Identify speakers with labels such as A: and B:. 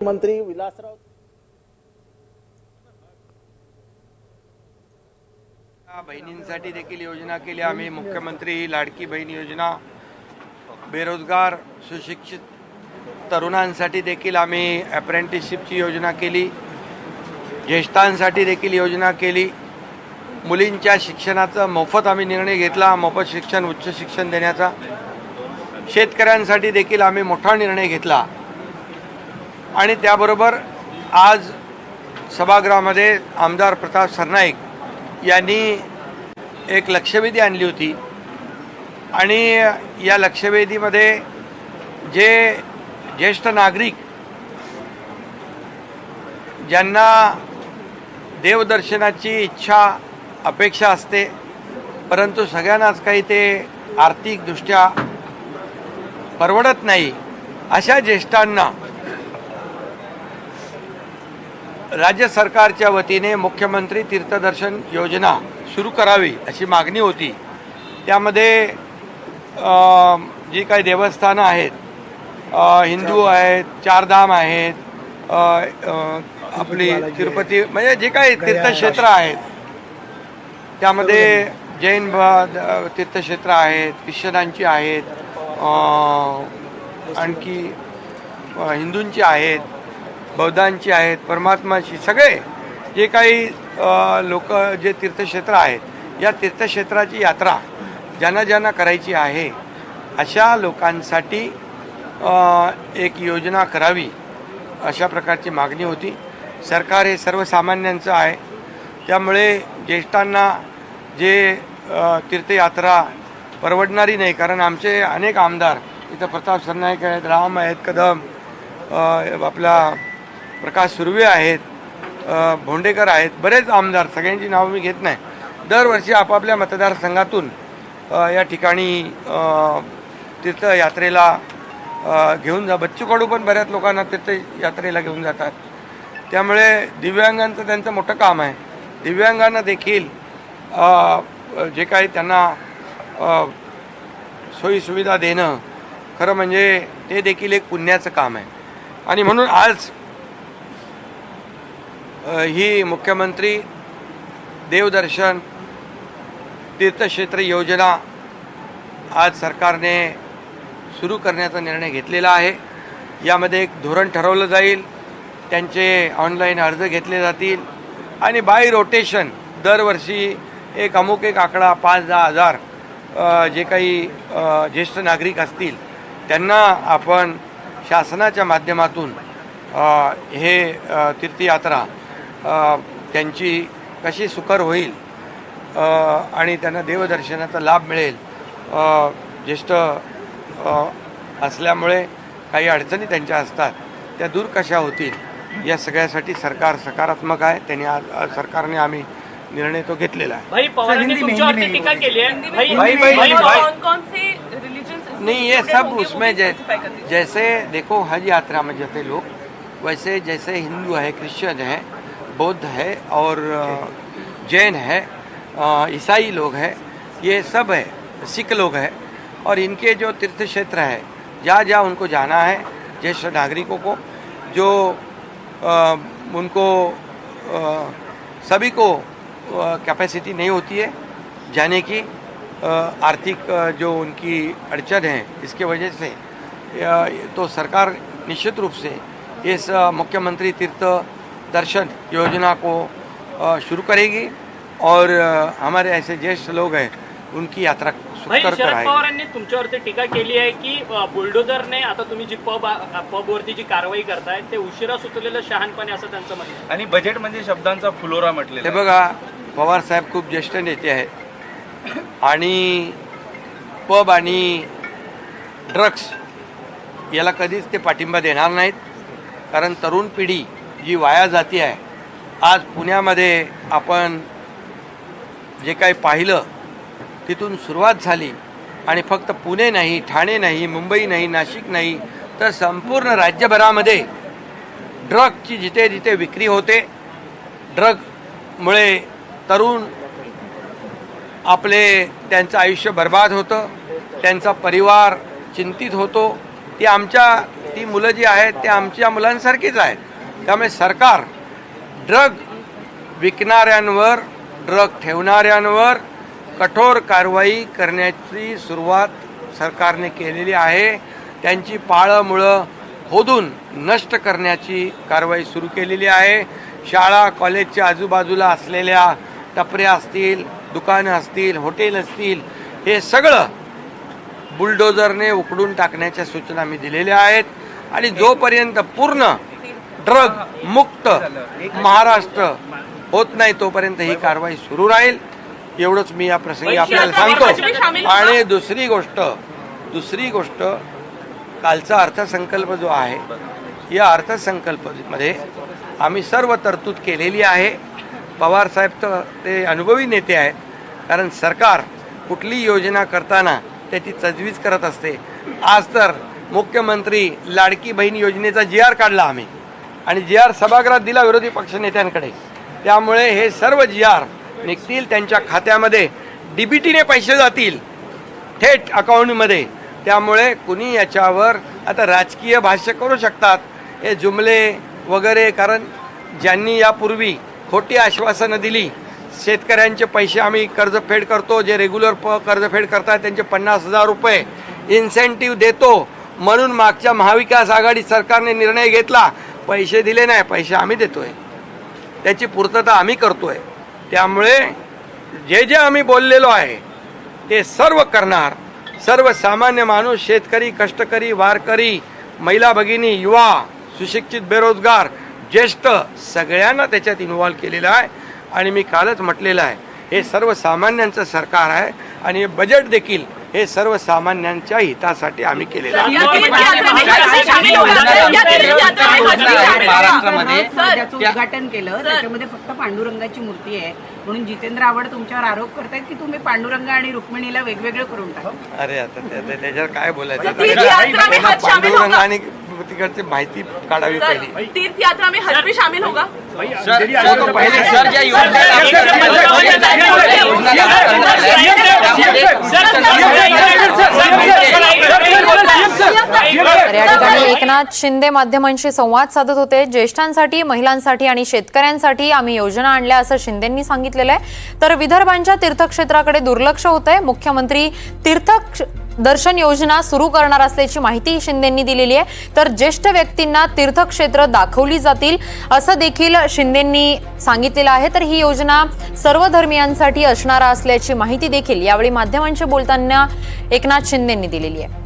A: मंत्री विलासराव
B: बहिणींसाठी देखील योजना केली आम्ही। मुख्यमंत्री लाडकी बहीण योजना, बेरोजगार सुशिक्षित तरुणांसाठी देखील आम्ही अप्रेंटिसशिपची योजना केली, ज्येष्ठांसाठी देखील योजना केली, मुलींच्या शिक्षणाचा मोफत आम्ही निर्णय घेतला, मोफत शिक्षण उच्च शिक्षण देण्याचा, शेतकऱ्यांसाठी देखील आम्ही मोठा निर्णय घेतला। आणि त्याबरोबर आज सभागृहामध्ये आमदार प्रताप सरनाईक यांनी एक लक्षवेधी आणली होती आणि या लक्षवेधीमध्ये जे ज्येष्ठ नागरिक ज्यांना देवदर्शनाची इच्छा अपेक्षा असते परंतु सगळ्यांनाच काही ते आर्थिकदृष्ट्या परवडत नाही, अशा ज्येष्ठांना राज्य सरकारच्या वतीने मुख्यमंत्री तीर्थदर्शन योजना सुरू करावी अशी मागणी होती। त्यामध्ये जी काही देवस्थानं आहेत, हिंदू आहेत, चारधाम आहेत, आपली तिरुपती म्हणजे जे काही तीर्थक्षेत्र आहेत त्यामध्ये जैन तीर्थक्षेत्र आहेत, ख्रिश्चनांची आहेत, आणखी हिंदूंची आहेत, बौद्धांची आहेत, परमात्माची, सगळे जे काही लोक जे तीर्थक्षेत्र आहेत या तीर्थक्षेत्राची यात्रा ज्यांना ज्यांना करायची आहे अशा लोकांसाठी एक योजना करावी अशा प्रकारची मागणी होती। सरकार हे सर्वसामान्यांचं आहे, त्यामुळे ज्येष्ठांना जे तीर्थयात्रा परवडणारी नाही, कारण आमचे अनेक आमदार इथं प्रताप सरनाईक आहेत, राम आहेत, कदम, आपला प्रकाश सुर्वे आहेत, भोंडेकर आहेत, बरेच आमदार, सगळ्यांची नावं मी घेत नाही, दरवर्षी आपापल्या मतदारसंघातून या ठिकाणी तीर्थयात्रेला घेऊन बच्चू कडू पण बऱ्याच लोकांना तीर्थयात्रेला घेऊन जातात। त्यामुळे दिव्यांगांचं त्यांचं मोठं काम आहे। दिव्यांगांना देखील जे काही त्यांना सोयीसुविधा देणं खरं म्हणजे ते देखील एक पुण्याचं काम आहे। आणि म्हणून आज ही मुख्यमंत्री देवदर्शन तीर्थक्षेत्र योजना आज सरकारने सुरू करण्याचा निर्णय घेतलेला आहे। यामध्ये एक धोरण ठरवलं जाईल, त्यांचे ऑनलाईन अर्ज घेतले जातील आणि बाय रोटेशन दरवर्षी एक अमुक एक आकडा 5-10 हजार जे काही ज्येष्ठ नागरिक असतील त्यांना आपण शासनाच्या माध्यमातून हे तीर्थयात्रा त्यांची कशी सुकर होईल आणि त्यांना देवदर्शनाचा लाभ मिळेल। ज्येष्ठ असल्यामुळे काही अडचणी त्यांच्या असतात त्या दूर कशा होतील या सगळ्यासाठी सरकार सकारात्मक आहे। त्यांनी आज सरकारने आम्ही निर्णय तो घेतलेला है।
C: भाई पवारांनी तुमच्यावरती टीका केली आहे।
B: नहीं, ये सब उसमें जैसे देखो हज यात्रा में जाते लोग वैसे जैसे हिंदू है, क्रिश्चियन है, बौद्ध है और जैन है, ईसाई लोग हैं, ये सब है, सिख लोग हैं, और इनके जो तीर्थ क्षेत्र है जहाँ जहाँ उनको जाना है ज्येष्ठ नागरिकों को जो उनको सभी को कैपेसिटी नहीं होती है जाने की, आर्थिक जो उनकी अड़चन है इसके वजह से तो सरकार निश्चित रूप से इस मुख्यमंत्री तीर्थ दर्शन योजना को शुरू करेगी और हमारे ऐसे ज्येष्ठ लोग हैं उनकी यात्रा सुकर
C: शरद पवारांनी तुमच्यावरती टीका केली आहे की बुलडोझरने आता तुम्ही जी पबवरती जी कारवाई करताय ते उशिरा सुचलेलं शहाणपणे असं त्यांचं म्हणणं आहे
D: आणि बजेट म्हणजे शब्दांचा फुलोरा म्हटलेला
B: आहे। बघा, पवार साहेब खूप ज्येष्ठ नेते आहेत आणि पब आणि ड्रग्स याला कधीच ते पाठिंबा देणार नाहीत, कारण तरुण पिढी जी वाया जाती आहे। आज पुण्यामध्ये आपण जे काही पाहिलं तिथून सुरुवात झाली आणि फक्त पुणे नाही, ठाणे नाही, मुंबई नाही, नाशिक नाही तर संपूर्ण राज्यभरामध्ये ड्रगची जिथे जिथे विक्री होते, ड्रगमुळे तरुण आपले त्यांचं आयुष्य बर्बाद होतं, त्यांचा परिवार चिंतित होतो। ते आमच्या ती मुलं जी आहेत ते आमच्या मुलांसारखीच आहेत. त्यामुळे सरकार ड्रग विकणाऱ्यांवर, ड्रग ठेवणाऱ्यांवर कठोर कारवाई करण्याची सुरुवात सरकारने केलेली आहे. त्यांची पाळंमुळं खोदून नष्ट करण्याची कारवाई सुरू केलेली आहे. शाळा कॉलेजच्या आजूबाजूला असलेल्या टपऱ्या असतील, दुकानं असतील, हॉटेल असतील, हे सगळं बुलडोजरने उखडून टाकण्याच्या सूचना मी दिलेल्या आहेत. आणि जोपर्यंत पूर्ण ड्रग मुक्त महाराष्ट्र होत नाही तोपर्यंत ही कारवाई सुरू राहील. एवढंच मी या प्रसंगी आपल्याला सांगतो. आणि दुसरी गोष्ट कालचा अर्थसंकल्प जो आहे, या अर्थसंकल्पामध्ये आम्ही सर्व तरतूद केलेली आहे. पवारसाहेब तर ते अनुभवी नेते आहेत, कारण सरकार कुठली योजना करताना त्याची तजवीज करत असते. आज तर मुख्यमंत्री लाडकी बहीण योजनेचा GR काढला आम्ही आणि GR सभागृहात दिला विरोधी पक्षनेत्यांकडे. त्यामुळे हे सर्व GR निघतील, त्यांच्या खात्यामध्ये DBTने पैसे जातील थेट अकाउंटमध्ये. त्यामुळे कुणी याच्यावर आता राजकीय भाष्य करू शकतात, हे जुमले वगैरे, कारण ज्यांनी यापूर्वी खोटी आश्वासनं दिली, शेतकऱ्यांचे पैसे आम्ही कर्जफेड करतो, जे रेग्युलर कर्जफेड करतात त्यांचे 50,000 रुपये इन्सेंटिव्ह देतो म्हणून मागच्या महाविकास आघाडी सरकारने निर्णय घेतला, पैसे दिले नाही, पैसे आम्ही देतोय, त्याची पूर्तता आम्ही करतोय. त्यामुळे जे जे आम्ही बोललेलो आहे ते सर्व करणार. सर्वसामान्य माणूस, शेतकरी, कष्टकरी, वारकरी, महिला भगिनी, युवा, सुशिक्षित, बेरोजगार, ज्येष्ठ, सगळ्यांना त्याच्यात इन्व्हॉल्व केलेलं आहे. आणि मी कालच म्हटलेलं आहे, हे सर्वसामान्यांचं सरकार आहे आणि हे बजेट देखील हे सर्वसामान्यांच्या हितासाठी आम्ही केलेलं आहे.
A: उद्घाटन केलं, त्याच्यामध्ये फक्त पांडुरंगाची मूर्ती आहे म्हणून जितेंद्र आव्हाड तुमच्यावर आरोप करतायत की तुम्ही पांडुरंग आणि रुक्मिणीला वेगवेगळं करून टाका.
B: अरे आता त्याच्यावर काय बोलायचं, पांडुरंग आणि तिकडची माहिती काढावी पहिली.
E: तीर्थयात्रा में हज भी शामिल होगा.
F: तर या ठिकाणी एकनाथ शिंदे माध्यमांशी संवाद साधत होते. ज्येष्ठांसाठी, महिलांसाठी आणि शेतकऱ्यांसाठी आम्ही योजना आणल्या असं शिंदेंनी सांगितलेलं आहे. तर विदर्भांच्या तीर्थक्षेत्राकडे दुर्लक्ष होतंय. मुख्यमंत्री तीर्थ दर्शन योजना सुरू करणार असल्याची माहिती शिंदेंनी दिलेली आहे. तर ज्येष्ठ व्यक्तींना तीर्थक्षेत्र दाखवली जातील असं देखील शिंदेंनी सांगितलेलं आहे. तर ही योजना सर्व धर्मियांसाठी असणार असल्याची माहिती देखील यावेळी माध्यमांशी बोलताना एकनाथ शिंदेंनी दिलेली आहे.